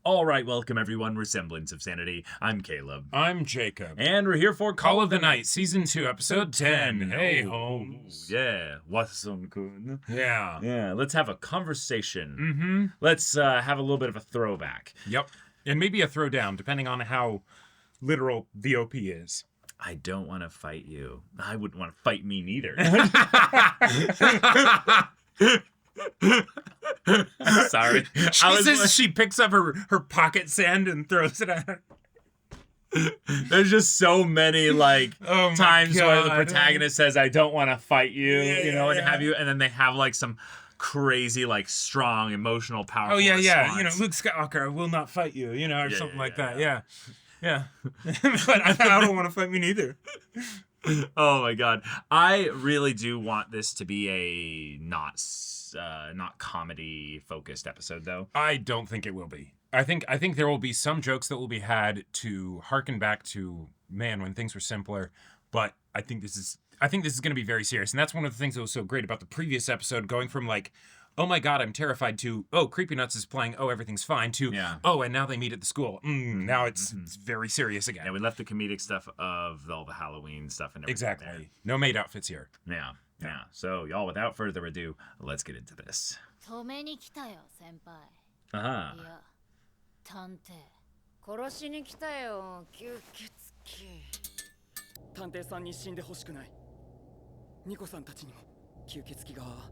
All right, welcome everyone. We're Semblance of Sanity. I'm Caleb. I'm Jacob. And we're here for Call of the Night, Season 2, Episode 10. Hey, Holmes. Yeah, Watson-kun. Yeah. Yeah, let's have a conversation. Mm-hmm. Let's have a little bit of a throwback. Yep. And maybe a throwdown, depending on how literal the OP is. I don't want to fight you. I wouldn't want to fight me neither. Sorry. She picks up her pocket sand and throws it at her. There's just so many times where the God. protagonist says, "I don't want to fight you," and Yeah. have you, and then they have some crazy, strong, emotional, powerful. Oh, yeah. response. Luke Skywalker, I will not fight you, or something like that. Yeah. But I don't want to fight me neither. Oh my God, I really do want this to be a not comedy focused episode, though. I don't think it will be. I think there will be some jokes that will be had to harken back to when things were simpler, but I think this is going to be very serious, and that's one of the things that was so great about the previous episode, going from oh my God, I'm terrified, to, oh, Creepy Nuts is playing, oh, everything's fine, to, oh, and now they meet at the school. Now it's very serious again. Yeah, we left the comedic stuff of all the Halloween stuff and everything. Exactly. There. No maid outfits here. Yeah. So, y'all, without further ado, let's get into this. 止めに来たよ、先輩。 Uh-huh. いや、探偵。殺しに来たよ、吸血鬼。探偵さんに死んでほしくない。ニコさんたちにも吸血鬼側は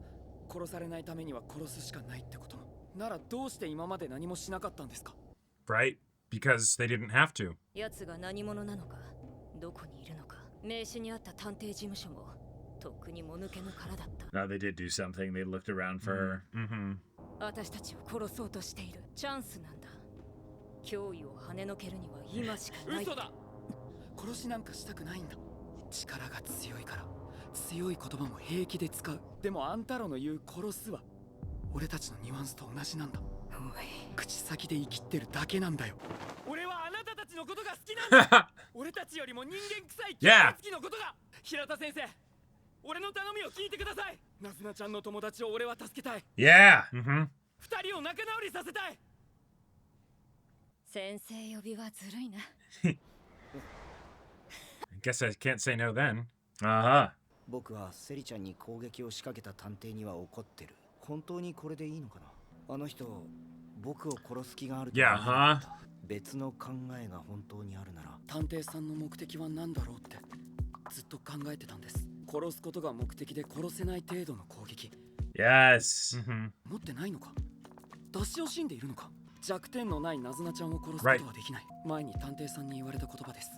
殺されないためには殺すしかないってことなら、どうして今まで何もしなかったんですか？ Right? Because they didn't have to. 奴が何者なのか、どこにいるのか、名刺にあった探偵事務所もとっくにもぬけの殻だった。 Now they did do something. They looked around for her. Mm-hmm. 私たちを殺そうとしているチャンスなんだ。脅威を跳ねのけるには今しかない。嘘だ。殺しなんかしたくないんだ。力が強いから、強い言葉も平気で使う。でもあんたらの言う殺すは俺たちのニュアンスと同じなんだ。口先で生きってるだけなんだよ。俺はあなたたちのことが好きなんだ。俺たちよりも人間臭い吸血鬼のことが。平田先生、俺の頼みを聞いてください。ナズナちゃんの友達を俺は助けたい。 Yeah. Mm-hmm. 二人を仲直りさせたい。先生呼びはずるいな。 I guess I can't say no then. Uh-huh. 僕はセリちゃんに攻撃を仕掛けた探偵には怒ってる。本当にこれでいいのかな。あの人、僕を殺す気があると。 Yeah, huh? 別の考えが本当にあるなら。探偵さんの目的は何だろうってずっと考えてたんです。殺すことが目的で殺せない程度の攻撃。 Yes. Mm-hmm. 持ってないのか。出し惜しんでいるのか。弱点のないナズナちゃんを殺すことはできない。前に探偵さんに言われた言葉です。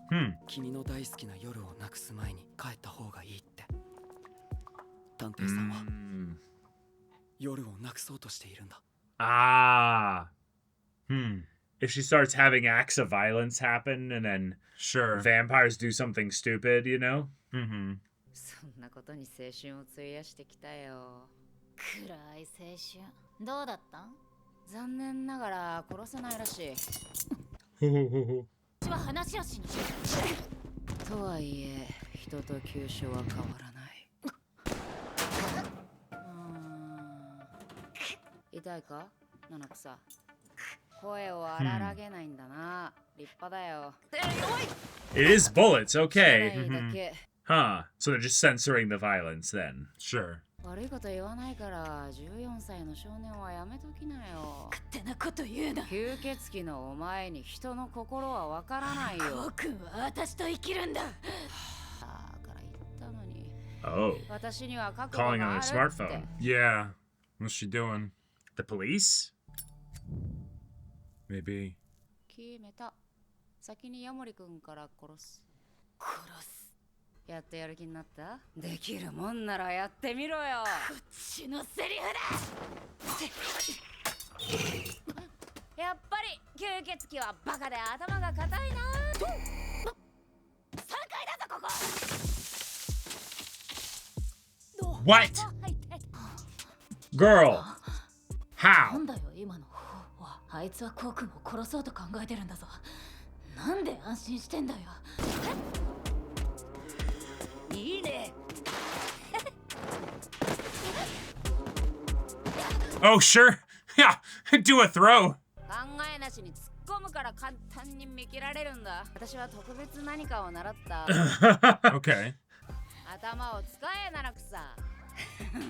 君の大好きな夜をなくす前に帰った方がいいって。探偵さんは夜をなくそうとしているんだ。Ah. If she starts having acts of violence happen and then Sure. vampires do something stupid, Mm-hmm. そんなことに青春を費やしてきたよ。暗い青春。どうだったん？残念ながら殺せないらしい。私は話をしに。とはいえ、人と急所は変わらない。痛いか？七草。声を荒らげないんだな。立派だよ。It is bullets, okay. 汚いだけ。 Huh. So they're just censoring the violence then. Sure. 悪いこと言わないから14歳の少年はやめときなよ。勝手なこと言うな。吸血鬼のお前に人の心はわからないよ。コウ君は私と生きるんだ。だから言ったのに。Oh. 私には覚悟 Calling が on あ her るって。 smartphone. Yeah. What's she doing? The police? Maybe. 決めた。先にヤモリ君から殺す。殺す。やってやる気になった？できるもんならやってみろよ。こっちのセリフだ。やっぱり吸血鬼はバカで頭が固いな。3階だぞここ。 What? Girl. な How? んだよ今の。あいつはコウ君を殺そうと考えてるんだぞ。なんで安心してんだよ。いいね。Oh, sure. Yeah. Do a throw. 考えなしに突っ込むから簡単に見切られるんだ。私は特別何かを習った。Okay. 頭を使えならくさ。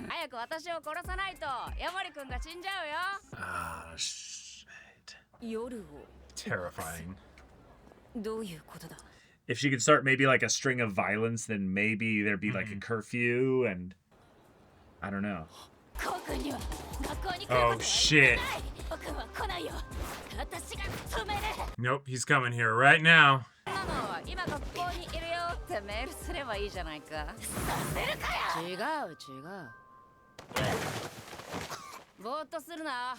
早く私を殺さないとヤモリ君が死んじゃうよ。Ah, shit. 夜を Terrifying. どういうことだ。 If she could start maybe like a string of violence, then maybe there'd be like a curfew and I don't know. コウ君には学校に来ること Oh は shit. 僕は来ないよ。私が止める。 Nope, he's coming here right now. なの今学校にいるよってメールすればいいじゃないか。させるかよ。違う違う。ぼーっとするな。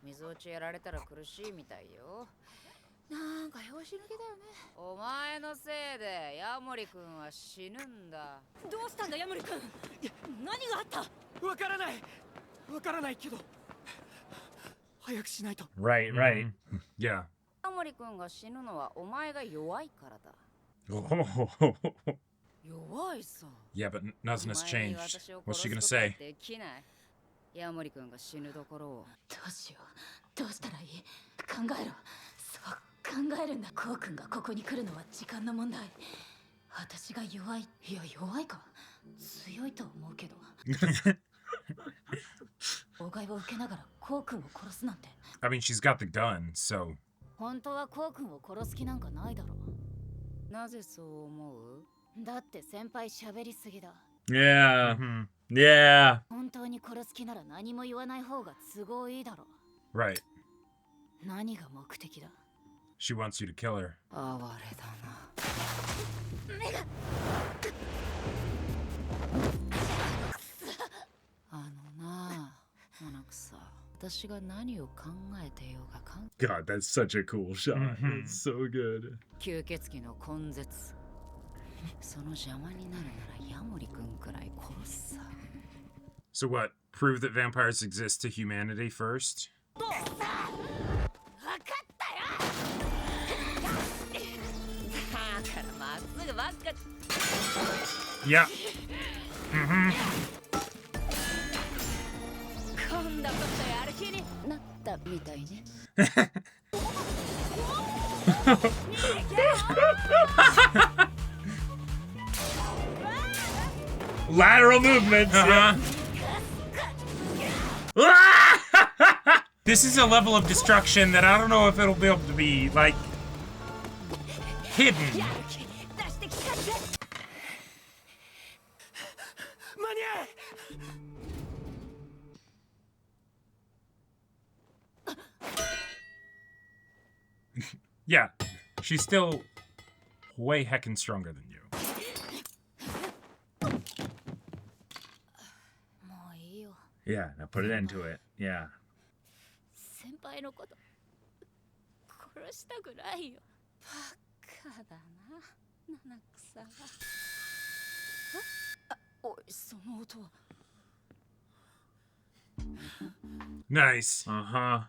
水落ちやられたら苦しいみたいよ。なんか拍子抜けだよね。お前のせいでヤモリ君は死ぬんだ。どうしたんだヤモリ君。何があった。わからないけど早くしないと。 Right, right. Yeah. ヤモリ君が死ぬのはお前が弱いからだ。 弱いさ。 Yeah, but Nazuna's お前に changed. 私を What's she 殺 gonna すことは say? できない。ヤモリ君が死ぬところを。どうしよう。どうしたらいい。考えろ。そう考えるんだ。コウ君がここに来るのは時間の問題。私が弱い。いや弱いか。強いと思うけど。妨害を受けながらコウ君を殺すなんて。 I mean, she's got the gun, so. 本当はコウ君を殺す気なんかないだろう。なぜそう思う。だって先輩喋りすぎだ。 Yeah. Mhm. Yeah. 本当に殺す気なら何も言わない方が都合いいだろ Right. う。何が目的だ。 She wants you to kill her. 哀れだな。な、nanakusa。私が何を考えてようが関 God, that's such a cool shot. Mhm. It's so good. 吸血鬼の根絶。その邪魔になるならヤモリ君くらい殺すさ。 So what? Prove that vampires exist to humanity first? 分かったよ。だからまっすぐばっか。 Yeah. Mhm. 今度こそやる気になったみたいね。 Lateral movements. Uh-huh. This is a level of destruction that I don't know if it'll be able to be, like, hidden. 間に合え。 Yeah, she's still way heckin' stronger than you. もういいよ。 Yeah, now put it into it. Yeah. 先輩のこと殺したくないよ。バカだな、七草は。あ、おい、その音は。 Nice. Uh-huh.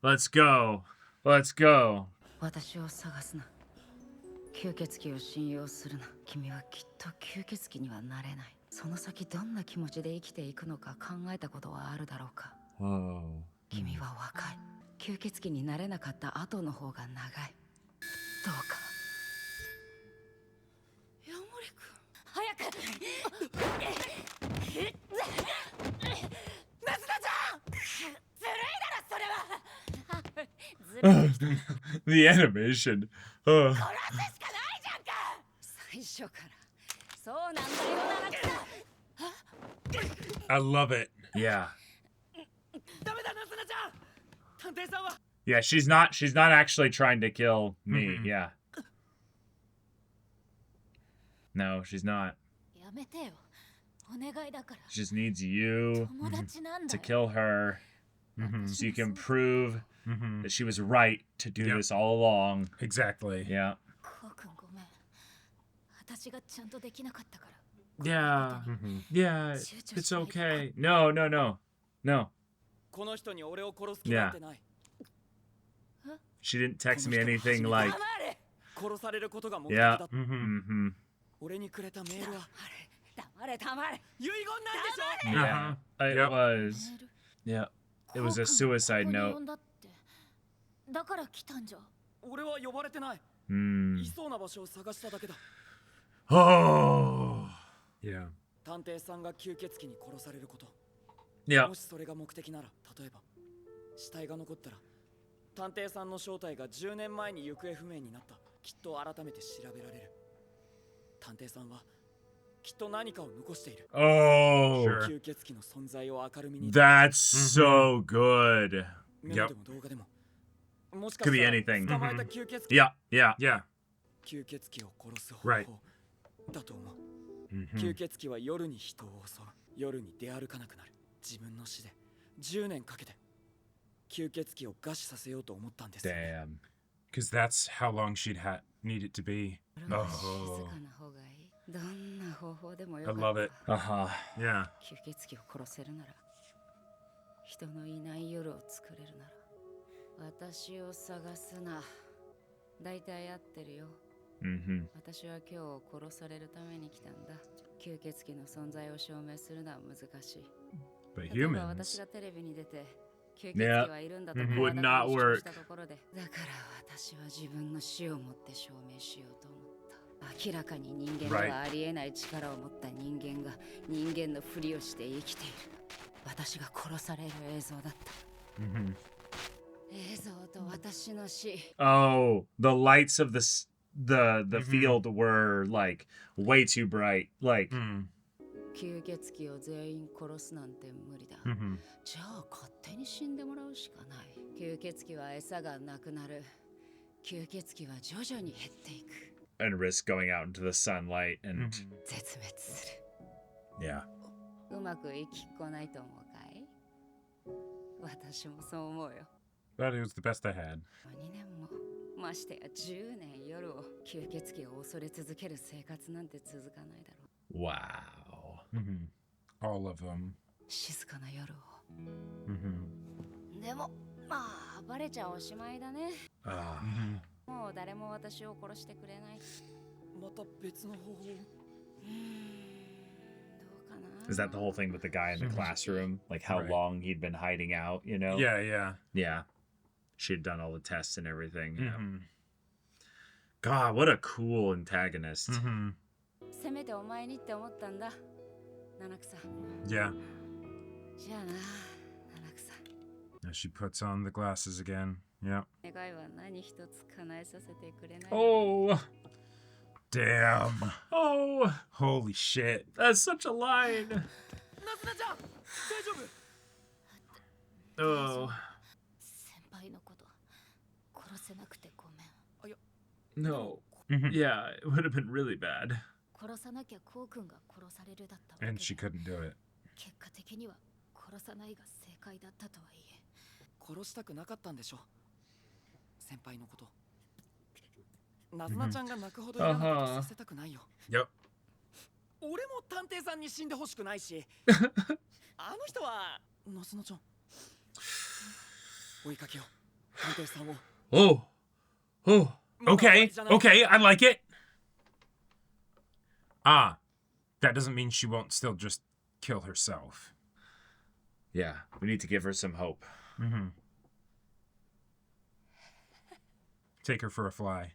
Let's go. Let's go. 私を探すな。吸血鬼を信用するな。君はきっと吸血鬼にはなれない。その先どんな気持ちで生きていくのか考えたことはあるだろうか。 Whoa. 君は若い。吸血鬼になれなかった後の方が長い。どうか。ヤモリ君、早く。ナズナちゃん。ずるいだろそれは。ずるい。 The animation. 殺すしかないじゃんか。最初からそうなんだよ、七草。 I love it. Yeah. ダメだナズナちゃん。探偵さんは。 Yeah, she's not actually trying to kill me. Mhm. Yeah. No, she's not. やめてよ。お願いだから。 She just needs you 友達なんだ to よ。 kill her Mhm. so you can prove Mhm. that she was right to do Yep. this all along. Exactly. Yeah. コウ君ごめん。私がちゃんとできなかったから。 Yeah. Mhm. Yeah. It's okay. No, no, no. No. この人に俺を殺す気なんてない。 She didn't text me anything like, 黙れ。殺されることが目的だ。 Mhm. mm-hmm. 俺にくれたメールは黙れ黙れ。遺言なんでしょ。 Yeah. Uh-huh. It Yep. was. Yeah. It was a suicide ここに note. 呼んだってだから来たんじゃ。俺は呼ばれてない。Hmm. いそうな場所を探しただけだ。 Oh. Yeah. 探偵さんが吸血鬼に殺されること。 Yeah. もしそれが目的なら、例えば死体が残ったら、探偵さんの正体が10年前に行方不明になった。きっと改めて調べられる。探偵さんはきっと何かを残している。 Oh. Sure. 吸血鬼の存在を明るみに。 That's so good. メモでも動画でも。もしか Could し be たら anything. 捕まえた吸血鬼。 Yeah. Yeah. Yeah. 吸血鬼を殺す方法 Right. だと思う。 Mhm. 吸血鬼は夜に人を襲う。夜に出歩かなくなる。自分の死で10年かけて吸血鬼を餓死させようと思ったんです。 Damn. Because that's how long she'd need it to be. 静かな方がいい。どんな方法でもよ I かった。 love it. Uh-huh. Yeah. 吸血鬼を殺せるなら、人のいない夜を作れるなら、私を探すな。大体合ってるよ。 Mm-hmm. 私は今日殺されるために来たんだ。吸血鬼の存在を証明するのは難しい。 But 例えば私 humans. がテレビに出て吸血鬼はいるんだと Yeah. 声 Would 高 not に主張 work. したところで、だから私は自分の死をもって証明しようと思った。明らかに人間ではありえない力を持った人間が人間のふりをして生きている。私が殺される映像だった。 Mhm. 映像と私の死。 Oh, the lights of the Mhm. field were like way too bright. Like, Mm. 吸血鬼を全員殺すなんて無理だ。 Mhm. じゃあ勝手に死んでもらうしかない。吸血鬼は餌がなくなる。吸血鬼は徐々に減っていく。 and risk going out into the sunlight and Mhm. 絶滅する。 yeah. うまくいきっこないと思うかい？私もそう思うよ。 But it was the best I had. 2年も、ましてや10年夜を吸血鬼を恐れ続ける生活なんて続かないだろう。 Wow. Mhm. All of them. 静かな夜を。 Mhm. でも、まあバレちゃおしまいだね。 Ah. Mhm. もう誰も私を殺してくれない。また別の方法。どうかな。 Is that the whole thing with the guy in the Mhm. classroom? Like how Right. long he'd been hiding out, you know? Yeah, yeah. Yeah. She'd done all the tests and everything. Yeah. Mhm. God, what a cool antagonist. Mhm. せめてお前にって思ったんだ。七草。 Yeah. じゃあな、七草。 Now she puts on the glasses again. Yeah. 願いは何一つ叶えさせてくれない。 Oh. Damn. Oh. Holy shit. That's such a line. ナズナちゃん、大丈夫？ Oh. 先輩のこと殺せなくてごめん。 No. Mhm. Yeah, it would have been really bad. 殺さなきゃコウ君が殺されるだったわけ And she で couldn't do it. 結果的には殺さないが正解だったとはいえ。殺したくなかったんでしょ。先輩のこと。ナズナちゃんが泣くほど嫌なことさせたくないよ。 Yep. 俺も探偵さんに死んでほしくないし。あの人はナズナちゃん。追いかけよう。探偵さんを。 Oh. Oh. Okay. Okay. I like it. Ah. That doesn't mean she won't still just kill herself. Yeah, we need to give her some hope. Mm-hmm. Take her for a fly.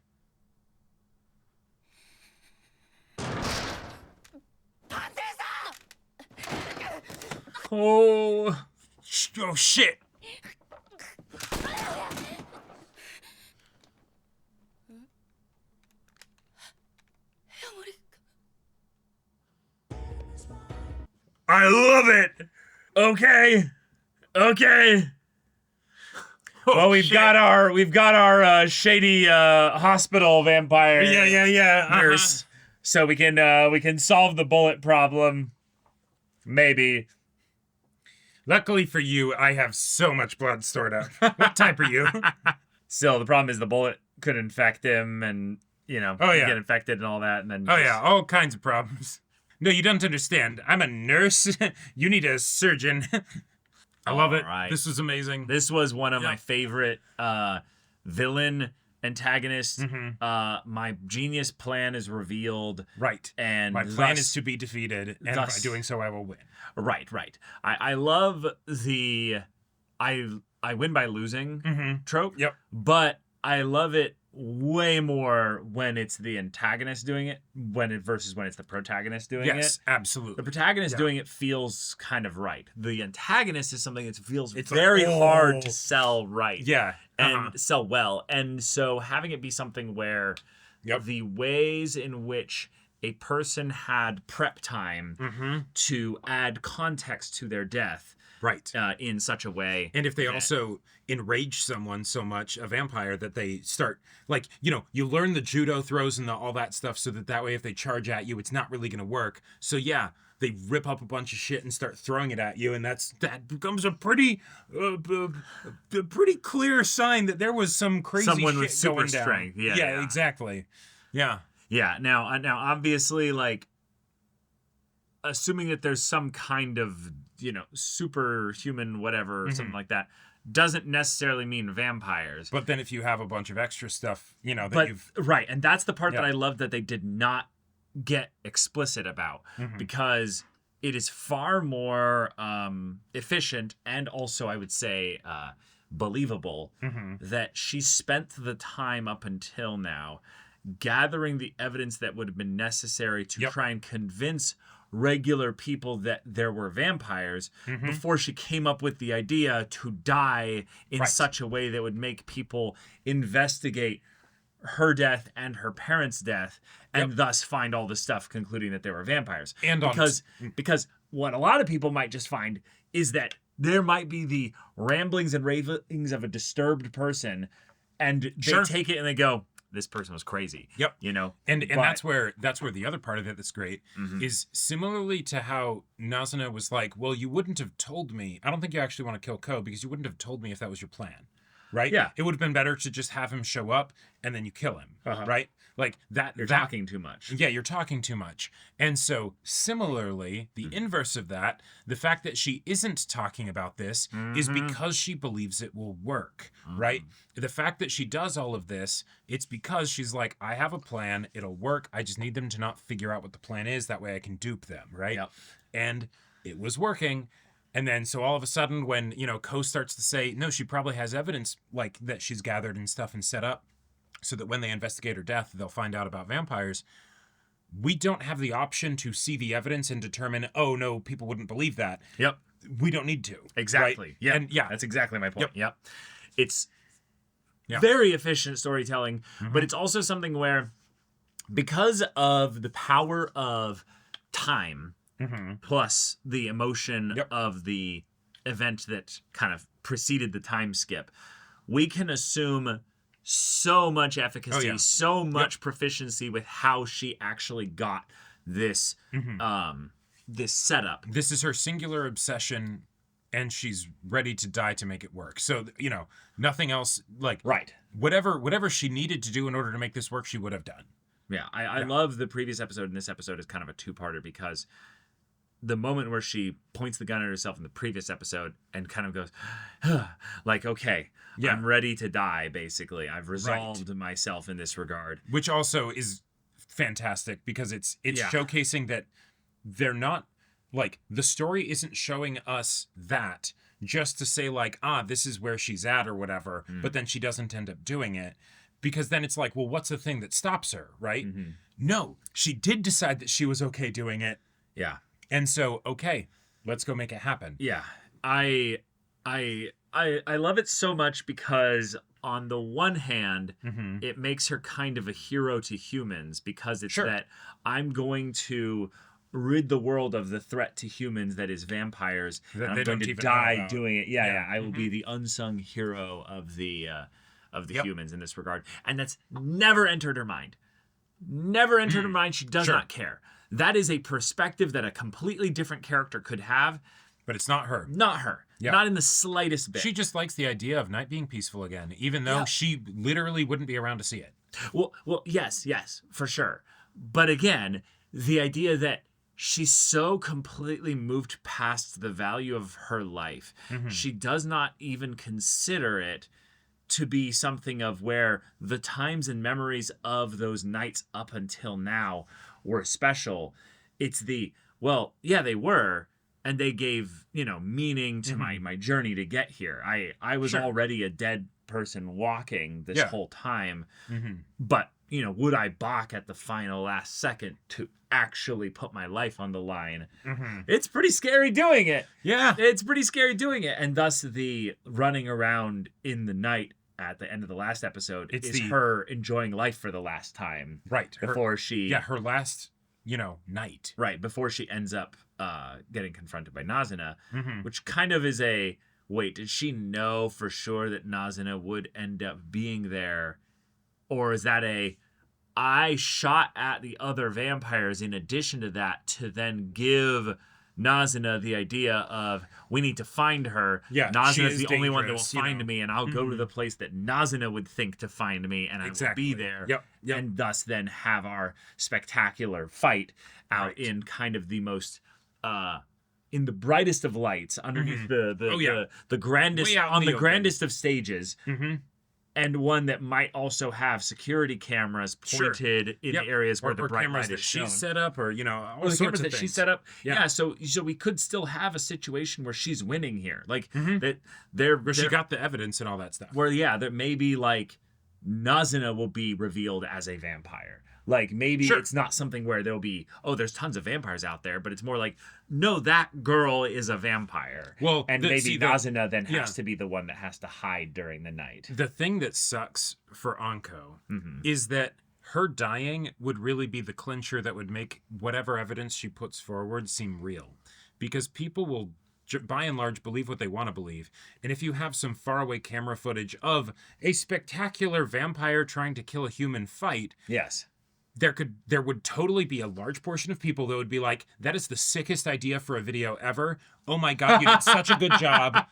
Oh. Oh shit! I love it. Okay. Okay. Well, we've got our shady hospital vampire yeah. nurse, so we can solve the bullet problem. Maybe. Luckily for you, I have so much blood stored up. What type are you? Still, the problem is the bullet could infect him, and Oh, yeah. get infected and all that, and then Oh yeah, all kinds of problems. No, you don't understand. I'm a nurse. You need a surgeon. I love it. Alright. This was amazing. This was one of my Yeah. favorite villain antagonists. Mhm. My genius plan is revealed, Right. and My plan thus- is to be defeated, and thus- by doing so, I will win. Right. I love the I win by losing trope. Yep. But I love it way more when it's the antagonist doing it versus when it's the protagonist doing it. Yes, absolutely. The protagonist doing it feels kind of right. The antagonist is something that feels It's very like, hard oh. to sell right. Yeah. And sell well. And so having it be something where the ways in which a person had prep time to add context to their death Right. in such a way. And if they also enrage someone so much, a vampire, that they start, like, you learn the judo throws and all that stuff so that way if they charge at you, it's not really going to work. So yeah, they rip up a bunch of shit and start throwing it at you, and that becomes a pretty clear sign that there was some crazy Someone shit with super going down. strength. Yeah, exactly. Yeah. Yeah. Now, obviously, like, assuming that there's some kind of, superhuman whatever, something like that, doesn't necessarily mean vampires. But then if you have a bunch of extra stuff, Right, and that's the part that I love that they did not get explicit about, because it is far more efficient and also, I would say, believable that she spent the time up until now gathering the evidence that would have been necessary to try and convince regular people that there were vampires before she came up with the idea to die in such a way that would make people investigate her death and her parents' death and thus find all the stuff concluding that they were vampires. And because what a lot of people might just find is that there might be the ramblings and ravings of a disturbed person, and they take it and they go, this person was crazy. Yep. And that's where the other part of it that's great is similarly to how Nazuna was like, well, you wouldn't have told me. I don't think you actually want to kill Ko because you wouldn't have told me if that was your plan. Right? Yeah. It would have been better to just have him show up and then you kill him. Right? Like that. You're talking too much. Yeah, you're talking too much. And so similarly, the inverse of that, the fact that she isn't talking about this is because she believes it will work. Right? The fact that she does all of this, it's because she's like, I have a plan. It'll work. I just need them to not figure out what the plan is. That way I can dupe them. Right? Yep. And it was working. And then so all of a sudden when, Ko starts to say, no, she probably has evidence like that she's gathered and stuff and set up so that when they investigate her death, they'll find out about vampires. We don't have the option to see the evidence and determine, oh, no, people wouldn't believe that. Yep. We don't need to. Exactly. Right? Yeah. And that's exactly my point. Yep. It's very efficient storytelling, but it's also something where because of the power of time plus the emotion of the event that kind of preceded the time skip, we can assume so much efficacy, so much proficiency with how she actually got this this setup. This is her singular obsession, and she's ready to die to make it work. So, nothing else, like, whatever she needed to do in order to make this work, she would have done. Yeah, I love the previous episode, and this episode is kind of a two-parter because the moment where she points the gun at herself in the previous episode and kind of goes, like, okay, I'm ready to die, basically. I've resolved myself in this regard. Which also is fantastic because it's showcasing that they're not, like, the story isn't showing us that just to say, like, this is where she's at or whatever, but then she doesn't end up doing it. Because then it's like, well, what's the thing that stops her, right? No, she did decide that she was okay doing it. Yeah. And so, okay, let's go make it happen. Yeah. I love it so much because on the one hand, it makes her kind of a hero to humans because it's that I'm going to rid the world of the threat to humans that is vampires, that and I'm going to die doing it. Yeah. I will be the unsung hero of the humans in this regard. And that's never entered her mind. Never entered her mind. She does not care. That is a perspective that a completely different character could have. But it's not her. Not her. Yeah. Not in the slightest bit. She just likes the idea of night being peaceful again, even though she literally wouldn't be around to see it. Well, yes, for sure. But again, the idea that she's so completely moved past the value of her life, she does not even consider it to be something of where the times and memories of those nights up until now were special. It's they were, and they gave, meaning to my journey to get here. I was already a dead person walking this whole time, but would I balk at the final last second to actually put my life on the line? It's pretty scary doing it. Yeah. It's pretty scary doing it. And thus the running around in the night at the end of the last episode is her enjoying life for the last time. Right. Before her last, night. Right. Before she ends up getting confronted by Nazuna, which kind of is wait, did she know for sure that Nazuna would end up being there? Or is that I shot at the other vampires in addition to that to then give Nazuna the idea of, we need to find her. Yeah, Nazuna is the only one that will find me, and I'll go to the place that Nazuna would think to find me, and I will be there. Yep. And thus then have our spectacular fight out in kind of the most in the brightest of lights, underneath the grandest on the grandest of stages. And one that might also have security cameras pointed in the areas where the bright light is shown. She's set up, or all the sorts cameras of that things. she set up. Yeah. So we could still have a situation where she's winning here, like that. Where she got the evidence and all that stuff. Where that maybe like Nazuna will be revealed as a vampire. Like maybe it's not something where there'll be, there's tons of vampires out there, but it's more like, no, that girl is a vampire. Well, and maybe Nazuna then has to be the one that has to hide during the night. The thing that sucks for Anko is that her dying would really be the clincher that would make whatever evidence she puts forward seem real. Because people will, by and large, believe what they want to believe. And if you have some faraway camera footage of a spectacular vampire trying to kill a human fight... Yes. There would totally be a large portion of people that would be like, that is the sickest idea for a video ever. Oh my God, you did such a good job.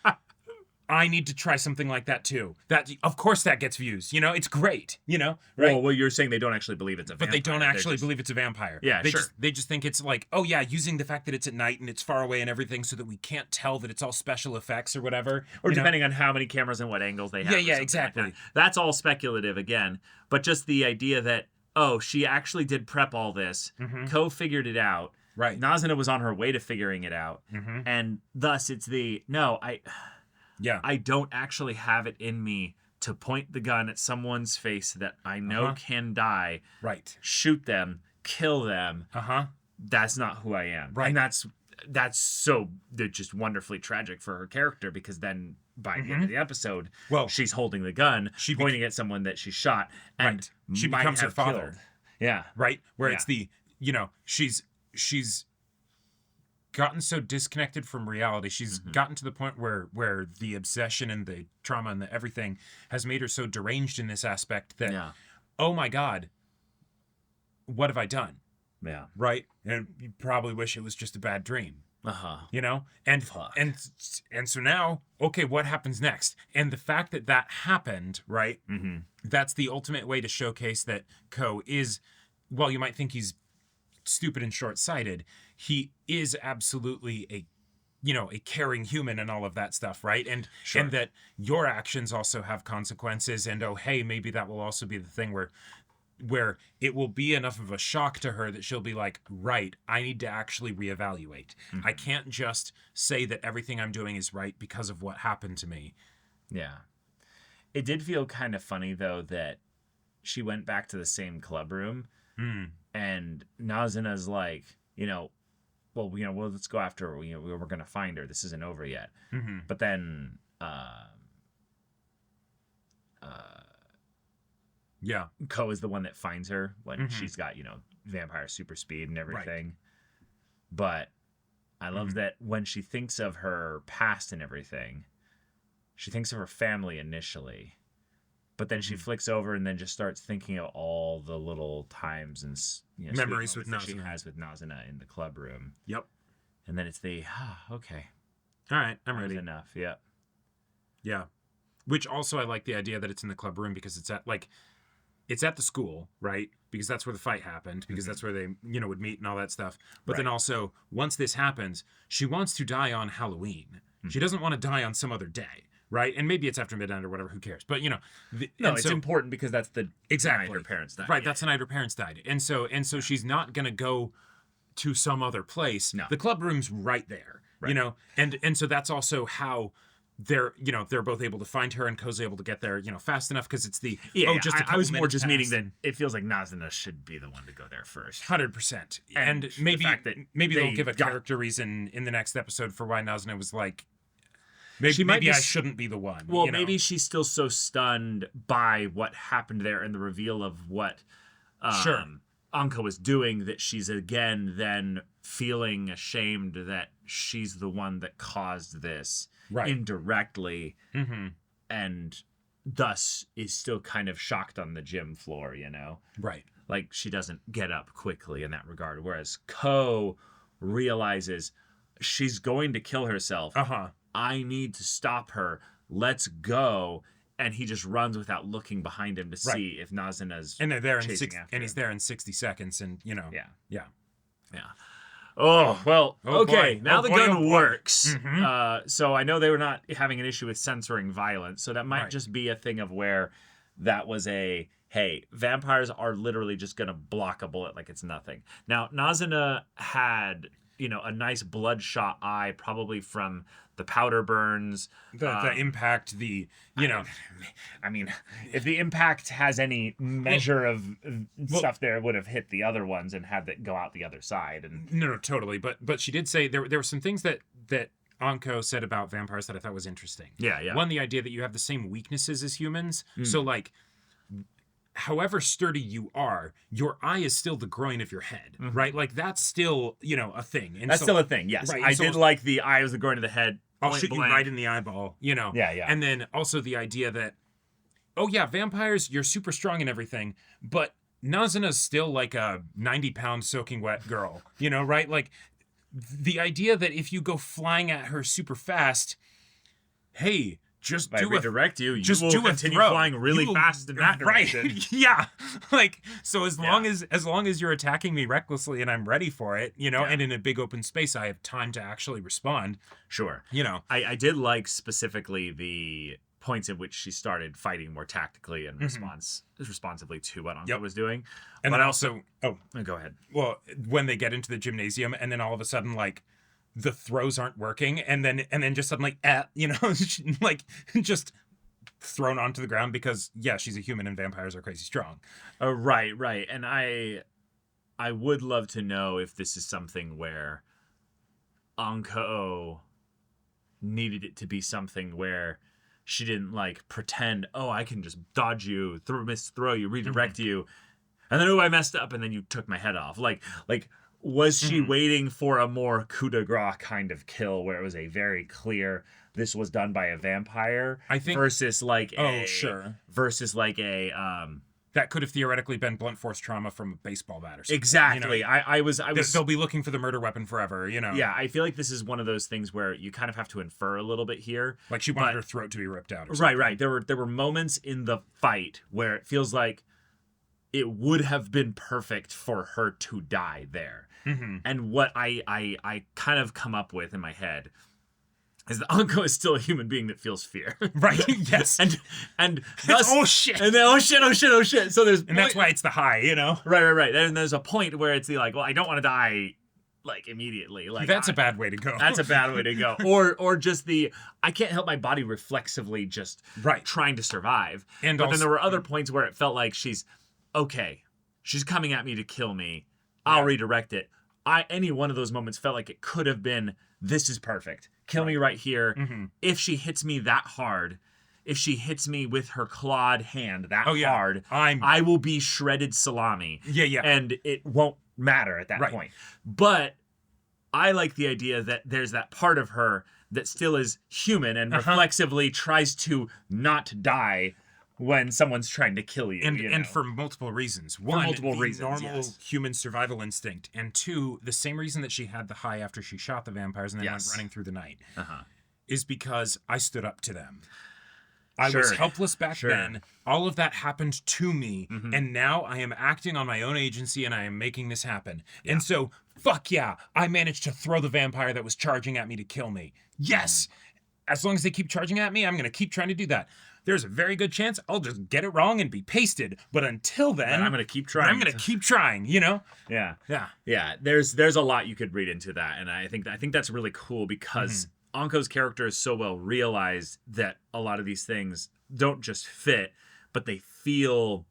I need to try something like that too. Of course that gets views. It's great. Right? Well, you're saying they don't actually believe it's a vampire. But they don't actually believe it's a vampire. Yeah, they just think it's like, oh yeah, using the fact that it's at night and it's far away and everything so that we can't tell that it's all special effects or whatever. Or depending on how many cameras and what angles they have. Yeah, exactly. Like that's all speculative again. But just the idea that, she actually did prep all this. Ko figured it out. Right. Nazuna was on her way to figuring it out. And thus it's I don't actually have it in me to point the gun at someone's face that I know can die. Right. Shoot them, kill them. That's not who I am. Right. And that's so just wonderfully tragic for her character, because then by the end of the episode, she's holding the gun, pointing at someone that she shot, and she becomes her father. Killed. Yeah. Right? Where it's she's gotten so disconnected from reality. She's gotten to the point where the obsession and the trauma and the everything has made her so deranged in this aspect that, oh my God, what have I done? Yeah. Right? And you probably wish it was just a bad dream. And so now, okay, what happens next? And the fact that happened, right? That's the ultimate way to showcase that Ko is, while you might think he's stupid and short-sighted, he is absolutely a caring human and all of that stuff, right? And that your actions also have consequences, and hey, maybe that will also be the thing where it will be enough of a shock to her that she'll be like, right, I need to actually reevaluate. I can't just say that everything I'm doing is right because of what happened to me. Yeah. It did feel kind of funny, though, that she went back to the same club room, and Nazuna's like, let's go after her. We're going to find her. This isn't over yet. But then... Ko is the one that finds her when she's got, vampire super speed and everything. Right. But I love that when she thinks of her past and everything, she thinks of her family initially, but then she flicks over and then just starts thinking of all the little times and memories with that she has with Nazuna in the club room. Yep. And then it's okay. All right, I'm ready. That's enough. Yep. Yeah. Which also I like the idea that it's in the club room because it's at the school, right? Because that's where the fight happened, because that's where they, would meet and all that stuff. But then also, once this happens, she wants to die on Halloween. She doesn't want to die on some other day, right? And maybe it's after midnight or whatever, who cares? But, it's important because that's the night her parents died. Right, that's the night her parents died. And so she's not going to go to some other place. No. The club room's right there. you know, and so that's also how they're both able to find her, and Ko's able to get there, fast enough, because it's the I was more just meaning that it feels like Nazuna should be the one to go there first. 100%. And maybe they'll give a character reason in the next episode for why Nazuna was like, maybe I shouldn't be the one. Well, maybe she's still so stunned by what happened there and the reveal of what Anko was doing that she's again then feeling ashamed that she's the one that caused this indirectly, and thus is still kind of shocked on the gym floor, Right. Like, she doesn't get up quickly in that regard. Whereas Ko realizes she's going to kill herself. I need to stop her. Let's go. And he just runs without looking behind him to see if Nazuna's and they're there chasing after him. He's there in 60 seconds, and Yeah. Oh, well, okay. Boy. Now the gun works. So I know they were not having an issue with censoring violence. So that might just be a thing of where that was hey, vampires are literally just going to block a bullet like it's nothing. Now, Nazuna had, a nice bloodshot eye, probably from the powder burns. The impact, I mean, if the impact has any measure of stuff there, it would have hit the other ones and had that go out the other side. And no, totally. But she did say there were some things that Anko said about vampires that I thought was interesting. Yeah. One, the idea that you have the same weaknesses as humans. So, like, however sturdy you are, your eye is still the groin of your head, right? Like, that's still, a thing. And that's still a thing, yes. Right. I did like the eye was the groin of the head. I'll shoot you right in the eyeball, Yeah. And then also the idea that, vampires, you're super strong and everything, but Nazuna's still like a 90-pound soaking wet girl, right? Like, the idea that if you go flying at her super fast, hey, just do redirect you just will do continue a throw. flying really fast in that direction. Right. Yeah. Like, so as long as you're attacking me recklessly and I'm ready for it, and in a big open space, I have time to actually respond. Sure. I did like specifically the points at which she started fighting more tactically and responsively to what Anko was doing. And then also go ahead. Well, when they get into the gymnasium and then all of a sudden, like, the throws aren't working, and then just suddenly, like, just thrown onto the ground because, she's a human and vampires are crazy strong. Right. And I would love to know if this is something where Anko needed it to be something where she didn't, like, pretend, I can just dodge you, throw you, redirect you, and then, I messed up, and then you took my head off. Like, was she waiting for a more coup de grace kind of kill where it was a very clear this was done by a vampire? I think versus like a that could have theoretically been blunt force trauma from a baseball bat or something. Exactly. I was they'll be looking for the murder weapon forever, Yeah, I feel like this is one of those things where you kind of have to infer a little bit here. Like she wanted her throat to be ripped out or something. Right. There were moments in the fight where it feels like it would have been perfect for her to die there. And what I kind of come up with in my head is that Anko is still a human being that feels fear. Right. Yes. and thus, oh shit. And then oh shit. So there's that's why it's the high, Right. And there's a point where it's like, well, I don't want to die like immediately. Like that's a bad way to go. That's a bad way to go. Or just I can't help my body reflexively just trying to survive. But then there were other points where it felt like she's coming at me to kill me. I'll redirect it. Any one of those moments felt like it could have been, this is perfect. Kill me right here. If she hits me that hard, if she hits me with her clawed hand that hard, I will be shredded salami. Yeah. And it won't matter at that point. But I like the idea that there's that part of her that still is human and reflexively tries to not die when someone's trying to kill you. And for multiple reasons. One, normal human survival instinct. And two, the same reason that she had the high after she shot the vampires and then went running through the night is because I stood up to them. I was helpless back then. All of that happened to me. And now I am acting on my own agency and I am making this happen. And so, fuck yeah, I managed to throw the vampire that was charging at me to kill me. Yes! As long as they keep charging at me, I'm going to keep trying to do that. there's a very good chance I'll just get it wrong and be pasted. But until then, I'm gonna keep trying. I'm gonna keep trying. You know? Yeah. Yeah. Yeah. There's a lot you could read into that, and I think that's really cool because Anko's character is so well realized that a lot of these things don't just fit, but they feel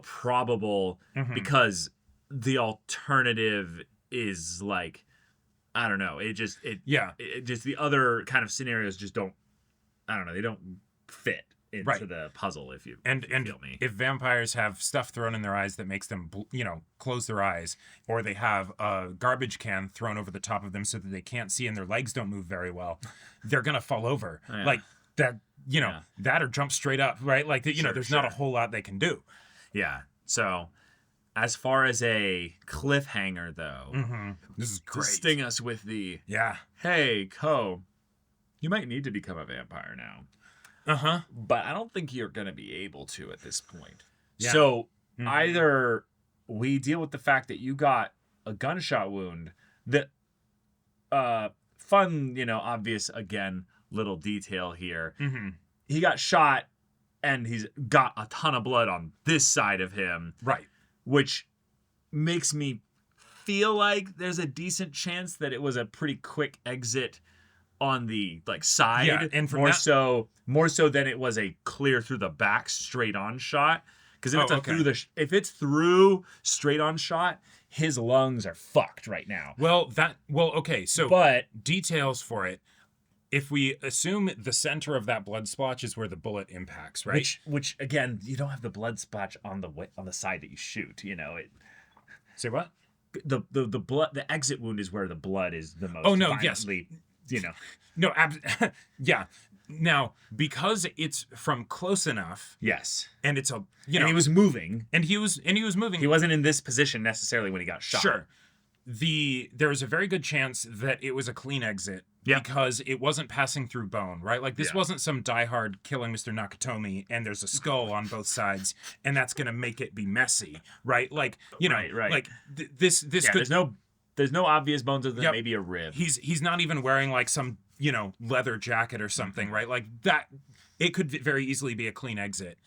probable because the alternative is like, I don't know. It just the other kind of scenarios just don't, I don't know. They don't fit into the puzzle if you feel me. If vampires have stuff thrown in their eyes that makes them, close their eyes, or they have a garbage can thrown over the top of them so that they can't see and their legs don't move very well, they're gonna fall over. Yeah. Like that, that or jump straight up, right? Like, there's not a whole lot they can do. Yeah. So, as far as a cliffhanger, though, This is to great. sting us with the, hey, Ko, you might need to become a vampire now. But I don't think you're going to be able to at this point. Yeah. So, either we deal with the fact that you got a gunshot wound that, fun, obvious, again, little detail here. He got shot and he's got a ton of blood on this side of him. Right. Which makes me feel like there's a decent chance that it was a pretty quick exit on the side. Yeah, and from more so than it was a clear through the back straight on shot. Because if it's through straight on shot, his lungs are fucked right now. Okay. So, but details for it. If we assume the center of that blood splotch is where the bullet impacts, right? Which again, you don't have the blood splotch on the side that you shoot. Say what? The blood, the exit wound is where the blood is the most. Oh no! Violently, Yes. No. Yeah. Now, because it's from close enough. Yes. And it's and he was moving. And he was moving. He wasn't in this position necessarily when he got shot. Sure. There was a very good chance that it was a clean exit because it wasn't passing through bone, right? Like this wasn't some diehard killing Mr. Nakatomi and there's a skull on both sides and that's going to make it be messy, right? Like, right. Like this could... There's no obvious bones other than maybe a rib. He's not even wearing like some, leather jacket or something, right? Like that, it could very easily be a clean exit.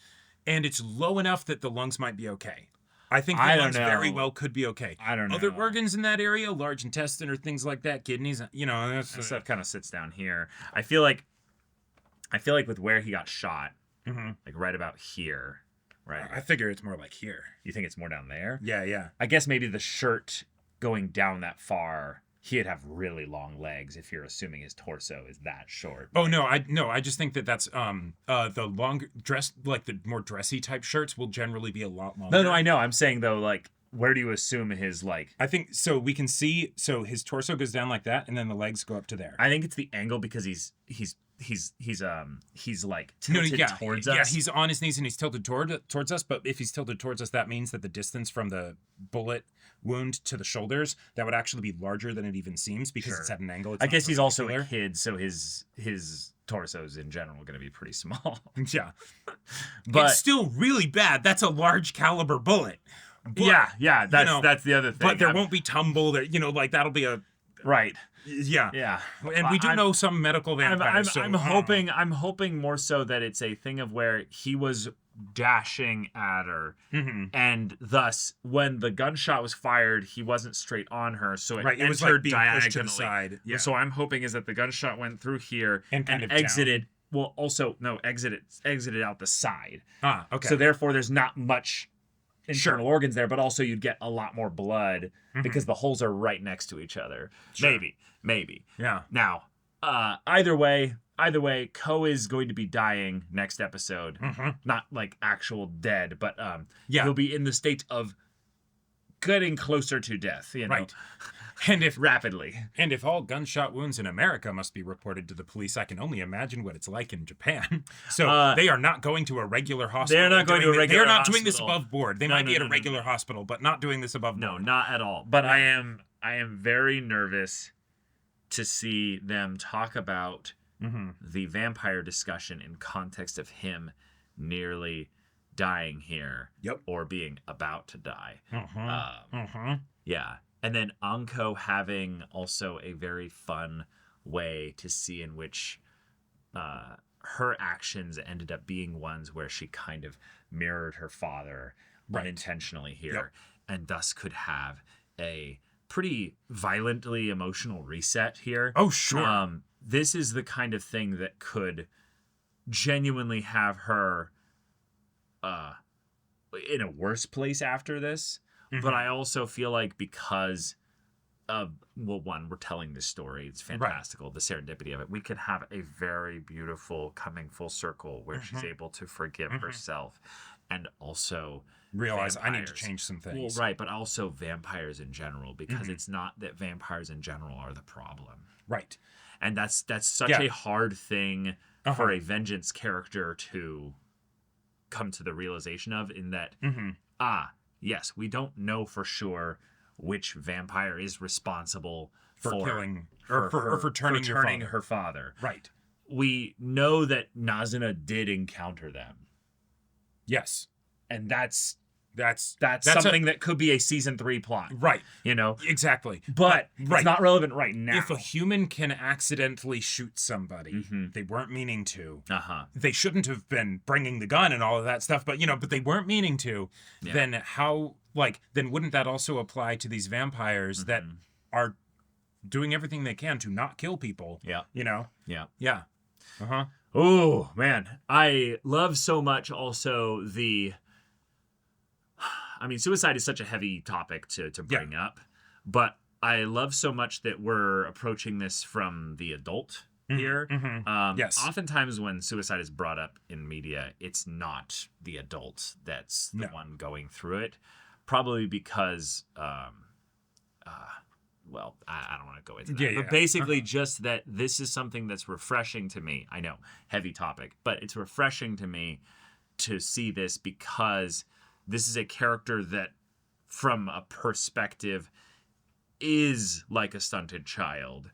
And it's low enough that the lungs might be okay. I think the lungs very well could be okay. I don't know. Other organs in that area, large intestine or things like that, kidneys, that stuff kind of sits down here. I feel like with where he got shot, like right about here, right? I figure it's more like here. You think it's more down there? Yeah. I guess maybe the shirt going down that far, he'd have really long legs if you're assuming his torso is that short. Oh no, I just think that's the longer dress, like the more dressy type shirts will generally be a lot longer. No, I know. I'm saying though, like, where do you assume his I think so. We can see his torso goes down like that, and then the legs go up to there. I think it's the angle because he's like tilted towards us. Yeah, he's on his knees and he's tilted towards us. But if he's tilted towards us, that means that the distance from the bullet wound to the shoulders that would actually be larger than it even seems because it's at an angle. I guess he's also a kid, so his torsos in general are going to be pretty small. Yeah, but it's still really bad. That's a large caliber bullet. But, yeah. That's the other thing. But there won't be tumble. There, like that'll be a right. Yeah. And we do know some medical vampires. I'm hoping more so that it's a thing of where he was dashing at her, and thus when the gunshot was fired, he wasn't straight on her, so it was like being pushed to the side. Yeah. So I'm hoping is that the gunshot went through here and exited. Down. Well, also no, exited out the side. Okay. So therefore, there's not much internal organs there, but also you'd get a lot more blood because the holes are right next to each other. Sure. Maybe. Yeah. Now, either way, Ko is going to be dying next episode. Not like actual dead, but he'll be in the state of getting closer to death, Right. And if rapidly. And if all gunshot wounds in America must be reported to the police, I can only imagine what it's like in Japan. So they are not going to a regular hospital. They're not going to a regular They're not hospital. doing this above board. They might be at a regular hospital, but not doing this above board. No, not at all. But I am very nervous to see them talk about the vampire discussion in context of him nearly dying here or being about to die. Yeah. And then Anko having also a very fun way to see in which her actions ended up being ones where she kind of mirrored her father unintentionally here, and thus could have a pretty violently emotional reset here. Oh, sure. This is the kind of thing that could genuinely have her in a worse place after this. But I also feel like because of, well, one, we're telling this story, it's fantastical, the serendipity of it, we could have a very beautiful coming full circle where she's able to forgive herself and also realize vampires. I need to change some things. Well, right, but also vampires in general, because it's not that vampires in general are the problem. Right. And that's such a hard thing for a vengeance character to come to the realization of, in that, yes, we don't know for sure which vampire is responsible for killing for turning her father. Right. We know that Nazuna did encounter them. Yes. And that's That's something that could be a season 3 plot. Right. You know? Exactly. But it's not relevant right now. If a human can accidentally shoot somebody, they weren't meaning to. They shouldn't have been bringing the gun and all of that stuff, but but they weren't meaning to. Yeah. Then how, then wouldn't that also apply to these vampires that are doing everything they can to not kill people? Yeah. Yeah. Yeah. Uh-huh. Oh, man. I love so much also suicide is such a heavy topic to bring up, but I love so much that we're approaching this from the adult here. Yes. Oftentimes when suicide is brought up in media, it's not the adult that's the one going through it, probably because, I don't want to go into that. But basically just that this is something that's refreshing to me. I know, heavy topic, but it's refreshing to me to see this, because this is a character that, from a perspective, is like a stunted child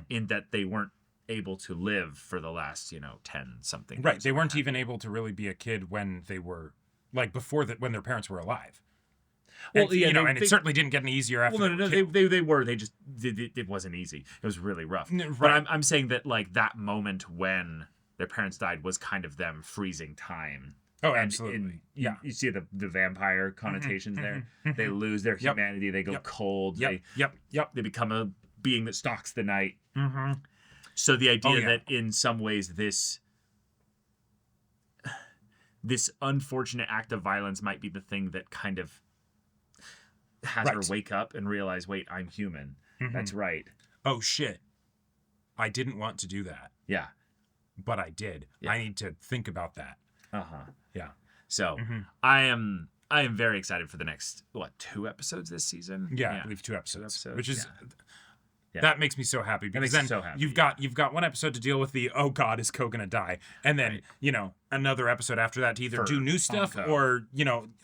in that they weren't able to live for the last, 10 something years. Right. They weren't even able to really be a kid when they were, before that, when their parents were alive. Well, and, and it certainly didn't get any easier after. Well, no, they were. They just it wasn't easy. It was really rough. Right. But I'm saying that that moment when their parents died was kind of them freezing time. Oh, absolutely. You see the vampire connotations there. They lose their humanity. They go cold. They become a being that stalks the night. So the idea that in some ways this unfortunate act of violence might be the thing that kind of has her wake up and realize, wait, I'm human. That's right. Oh, shit. I didn't want to do that. Yeah. But I did. Yeah. I need to think about that. Yeah. So I am very excited for the next 2 episodes this season. Yeah, I believe 2 episodes. Which is that makes me so happy, because then you've got one episode to deal with the, oh God, is Ko gonna die? And then another episode after that to either do new stuff or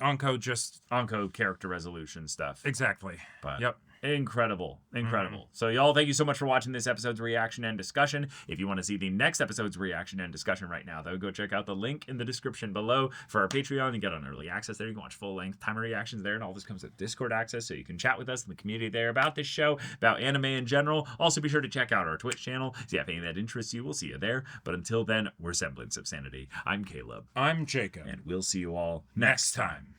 Anko character resolution stuff. Exactly. But incredible. So y'all, thank you so much for watching this episode's reaction and discussion. If you want to see the next episode's reaction and discussion right now, though, go check out the link in the description below for our Patreon. You get on early access there. You can watch full-length timer reactions there, and all this comes with Discord access, so you can chat with us in the community there about this show, about anime in general. Also, be sure to check out our Twitch channel. If you have anything that interests you, we'll see you there. But until then, we're Semblance of Sanity. I'm Caleb. I'm Jacob. And we'll see you all next time.